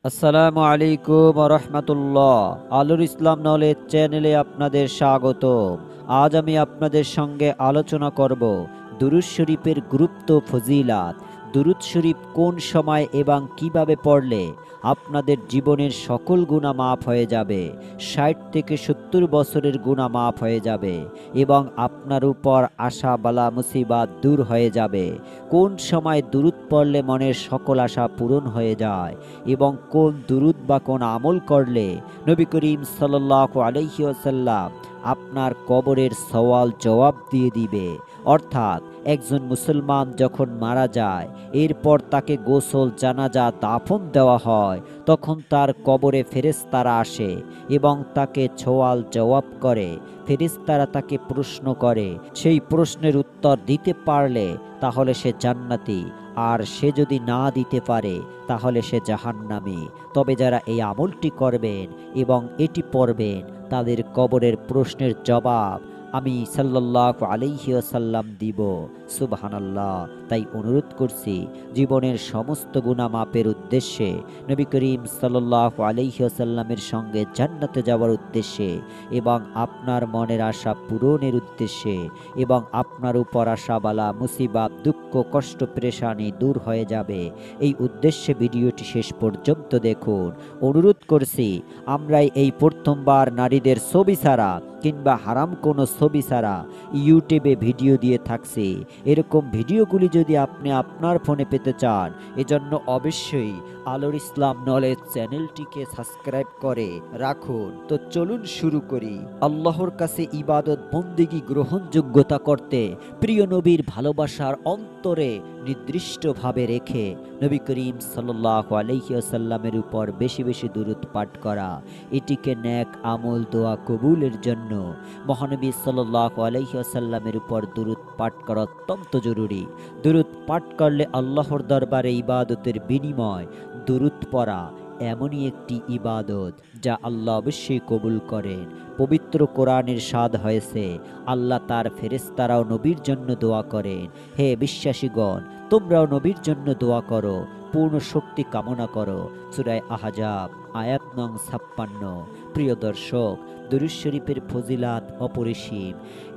আসসালামু আলাইকুম রহমতুল্লাহ। আলুর ইসলাম নলেজ চ্যানেলে আপনাদের স্বাগত। আজ আমি আপনাদের সঙ্গে আলোচনা করব দুরূদ শরীফের গুরুত্ব, ফজিলাত। দুরূদ শরীফ কোন সময় এবং কিভাবে পড়লে আপনাদের জীবনের সকল গুনাহ মাফ হয়ে যাবে, ৬০ থেকে ৭০ বছরের গুনাহ মাফ হয়ে যাবে এবং আপনার উপর আসা বালা মুসিবাত দূর হয়ে যাবে। কোন সময় দুরূদ পড়লে মনের সকল আশা পূরণ হয়ে যায় এবং কোন দুরূদ বা কোন আমল করলে নবী করিম সাল্লাল্লাহু আলাইহি ওয়াসাল্লাম আপনার কবরের সওয়াল জবাব দিয়ে দিবে। অর্থাৎ একজন মুসলমান যখন মারা যায়, এরপর তাকে গোসল, জানাজা, দাফন দেওয়া হয়, তখন তার কবরে ফেরেশতারা আসে এবং তাকে সওয়াল জবাব করে। ফেরেশতারা তাকে প্রশ্ন করে, সেই প্রশ্নের উত্তর দিতে পারলে তাহলে সে জান্নাতি, আর সে যদি না দিতে পারে তাহলে সে জাহান্নামী। তবে যারা এই আমলটি করবেন এবং এটি পড়বেন, তাদের কবরের প্রশ্নের জবাব আমি সাল্লাল্লাহু আলাইহি ওয়াসাল্লাম দিব। সুবহানাল্লাহ। তাই অনুরোধ করছি, জীবনের সমস্ত গুনাহ মাপের উদ্দেশ্যে, নবী করিম সাল্লাল্লাহু আলাইহি ওয়াসাল্লামের সঙ্গে জান্নাতে যাওয়ার উদ্দেশ্যে এবং আপনার মনের আশা পূরণের উদ্দেশ্যে এবং আপনার উপর আসা বালা মুসিবাত, দুঃখ, কষ্ট, পেরেশানি দূর হয়ে যাবে, এই উদ্দেশ্যে ভিডিওটি শেষ পর্যন্ত দেখুন। অনুরোধ করছি, আমরাই এই প্রথমবার নারীদের ছবি ছাড়া কিংবা হারাম কোনো ছবি ছাড়া ইউটিউবে ভিডিও দিয়ে থাকছি। এরকম ভিডিওগুলি যদি আপনি আপনার ফোনে পেতে চান, এজন্য অবশ্যই আলোর ইসলাম নলেজ চ্যানেলটিকে সাবস্ক্রাইব করে রাখুন। তো চলুন শুরু করি। আল্লাহর কাছে ইবাদত বন্দেগী গ্রহণযোগ্যতা করতে প্রিয় নবীর ভালোবাসার অন্তরে নির্দিষ্টভাবে রেখে নবী করিম সাল্লাল্লাহু আলাইহি ওয়াসাল্লামের উপর বেশি বেশি দুরূদ পাঠ করা, এটিকে নেক আমল, দোয়া কবুলের জন্য মহানবী সাল্লাল্লাহু আলাইহি ওয়াসাল্লামের উপর দুরূদ পাঠ করা অত্যন্ত জরুরি। দুরূদ পাঠ করলে আল্লাহর দরবারে ইবাদতের বিনিময় দুরূদ পড়া এমনই একটি ইবাদত যা আল্লাহ অবশ্যই কবুল করেন। পবিত্র কোরআনের সাদ হয়েছে, আল্লাহ তার ফেরেশতারাও নবীর জন্য দোয়া করেন, হে বিশ্বাসীগণ, তোমরাও নবীর জন্য দোয়া করো, পূর্ণ শক্তি কামনা করো। সূরা আহজাব আয়াত নং ৫৬। প্রিয় দর্শক, দুরূদ শরীফের ফজিলাত অপরিসীম।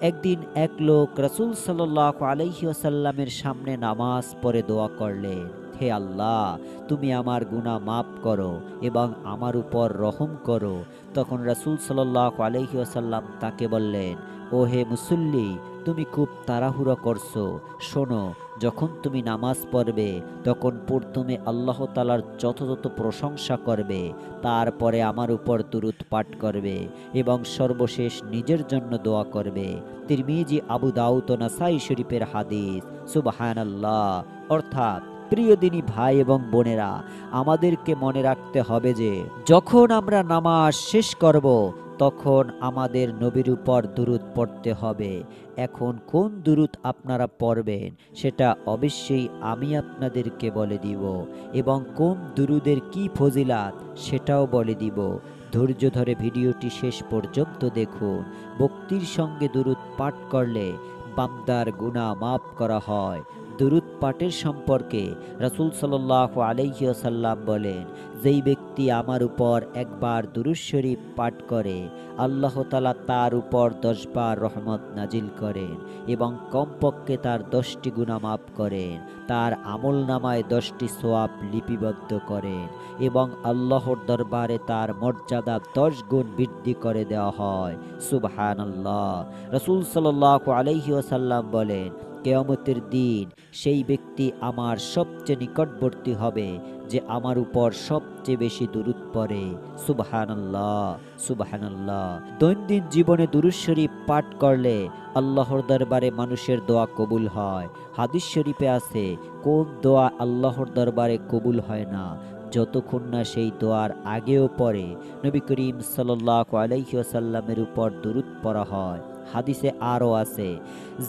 একদিন এক লোক রাসূল সাল্লাল্লাহু আলাইহি ওয়াসাল্লামের সামনে নামাজ পড়ে দোয়া করলেন, হে আল্লাহ, তুমি আমার গুনাহ মাফ করো এবং আমার উপর রহম করো। তখন রাসূল সাল্লাল্লাহু আলাইহি ওয়াসাল্লাম তাকে বললেন, ও হে মুসল্লি, তুমি খুব তাড়াহুড়ো করছো। শোনো, যখন তুমি নামাজ পড়বে তখন প্রথমে আল্লাহ তাআলার যথাযথ প্রশংসা করবে, তারপরে আমার উপর দুরূদ পাঠ করবে এবং সর্বশেষ নিজের জন্য দোয়া করবে। তিরমিজি, আবু দাউদ ও নাসাই শরীফের হাদিস। সুবহানাল্লাহ। অর্থাৎ প্রিয় দিনী ভাই এবং বোনেরা, আমাদেরকে মনে রাখতে হবে যে যখন আমরা নামাজ শেষ করব তখন আমাদের নবীর উপর দুরূদ পড়তে হবে। এখন কোন দুরূদ আপনারা পড়বেন সেটা অবশ্যই আমি আপনাদেরকে বলে দিব এবং কোন দুরূদের কি ফজিলাত সেটাও বলে দিব। ধৈর্য ধরে ভিডিওটি শেষ পর্যন্ত দেখুন। ভক্তির সঙ্গে দুরূদ পাঠ করলে বান্দার গুনাহ মাফ করা হয়। দুরূদ পাঠের সম্পর্কে রাসূল সাল্লাল্লাহু আলাইহি ওয়াসাল্লাম বলেন, যেই ব্যক্তি আমার উপর একবার দুরূদ শরীফ পাঠ করে, আল্লাহ তাআলা তার উপর ১০ বার রহমত নাজিল করেন এবং কমপক্ষে তার ১০টি গুনাহ মাফ করেন, তার আমলনামায় ১০টি সওয়াব লিপিবদ্ধ করেন এবং আল্লাহর দরবারে তার মর্যাদা ১০ গুণ বৃদ্ধি করে দেওয়া হয়। সুবহানাল্লাহ। রাসূল সাল্লাল্লাহু আলাইহি ওয়াসাল্লাম বলেন, কিয়ামতের দিন সেই ব্যক্তি আমার সবচেয়ে নিকটবর্তী হবে যে আমার উপর সবচেয়ে বেশি দুরূদ পড়ে। সুবহানাল্লাহ, সুবহানাল্লাহ। দৈনন্দিন জীবনে দুরূদ শরীফ পাঠ করলে আল্লাহর দরবারে মানুষের দোয়া কবুল হয়। হাদিস শরীফে আছে, কোন দোয়া আল্লাহর দরবারে কবুল হয় না যতক্ষণ না সেই দোয়ার আগেও পরে নবী করিম সাল্লাল্লাহু আলাইহি ওয়াসাল্লামের উপর দুরূদ পড়া হয়। হাদিসে আরও আছে,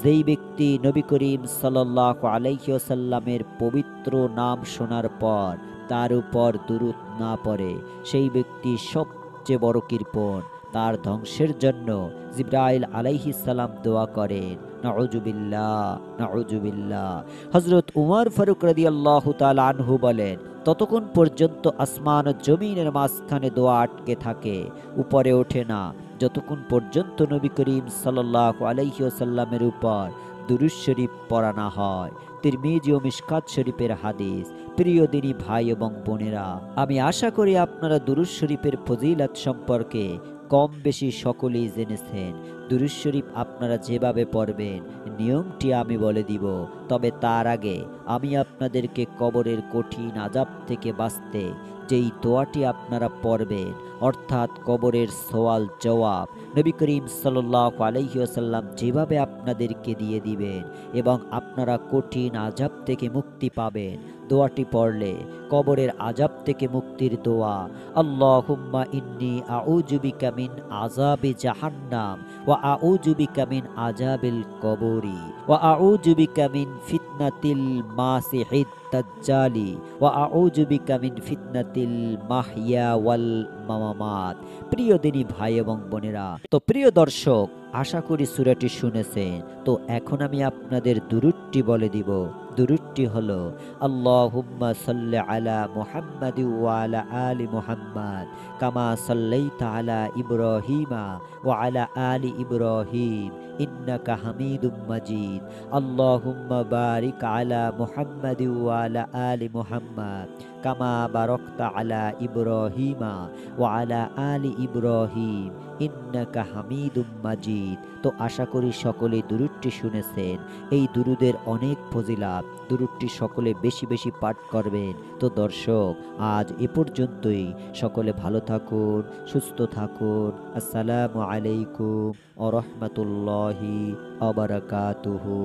যেই ব্যক্তি নবী করিম সাল্লাল্লাহু আলাইহি ওয়াসাল্লামের পবিত্র নাম শোনার পর তার উপর দুরূদ না পড়ে, সেই ব্যক্তি সবচেয়ে বড় কৃপণ। তার ধ্বংসের জন্য জিবরাইল আলাইহিস সালাম দোয়া করেন। নাউজুবিল্লাহ, নাউজুবিল্লাহ। হযরত উমর ফারুক রাদিয়াল্লাহু তাআলা আনহু বলেন, ততক্ষণ পর্যন্ত আসমান ও জমিনের মাঝখানে দোয়া আটকে থাকে, উপরে ওঠে না, যতক্ষণ পর্যন্ত নবী করিম সাল্লাল্লাহু আলাইহি ওয়াসাল্লামের উপর দুরূদ শরীফ পড়া না হয়। তিরমিজি ও মিশকাত শরীফের হাদিস। প্রিয় দিনী ভাই এবং বোনেরা, আমি আশা করি আপনারা দুরূদ শরীফের ফজিলত সম্পর্কে কম বেশি সকলেই জেনেছেন। দুরূদ শরীফ আপনারা যেভাবে পড়বেন নিয়মটি আমি বলে দিব, তবে তার আগে আমি আপনাদেরকে কবরের কঠিন আযাব থেকে বাঁচতে যেই দোয়াটি আপনারা পড়বেন, অর্থাৎ কবরের সওয়াল জবাব নবী করিম সাল্লাল্লাহু আলাইহি ওয়াসাল্লাম যেভাবে আপনাদেরকে দিয়ে দিবেন এবং আপনারা কঠিন আযাব থেকে মুক্তি পাবেন। দোয়াটি পড়লে কবরের আযাব থেকে মুক্তির দোয়া, আল্লাহুম্মা ইন্নী আউযু বিকা মিন আযাবি জাহান্নাম ওয়া আউযু বিকা মিন আযাবিল কবরি ওয়া আউযু বিকা মিন ফিতনাতিল মাসিহিদ দাজ্জালি ওয়া আউযু বিকা মিন ফিতনাতিল মাহইয়া ওয়াল মামামাত। প্রিয় দিনী ভাই এবং বোনেরা, তো প্রিয় দর্শক, আশা করি সূরাটি শুনেছেন। তো এখন আমি আপনাদের দুরূদটি বলে দিব। দুরূদটি হলো আল্লাহুম্মা সাল্লি আলা মুহাম্মাদি ওয়া আলা আলি মুহাম্মাদ কামা সাল্লাইতা আলা ইব্রাহিমা ওয়া আলা আলি ইব্রাহিম ইন্নাকা হামিদুম মাজিদ। আল্লাহুম্মা বারিক আলা মুহাম্মাদি ওয়া আলা আলি মুহাম্মাদ কামা বারাকতা আলা ইব্রাহিমা ওয়া আলা আলি ইব্রাহিম ইন্নাকা হামিদুম মাজিদ। তো আশা করি সকলে দুরূদটি শুনেছেন। এই দুরূদের অনেক ফজিলাত, দুরূদটি সকলে বেশি বেশি পাঠ করবেন। তো দর্শক, আজ এ পর্যন্তই। সকলে ভালো থাকুন, সুস্থ থাকুন। আসসালামু আলাইকুম ওয়া রাহমাতুল্লাহি ওয়া বারাকাতুহু।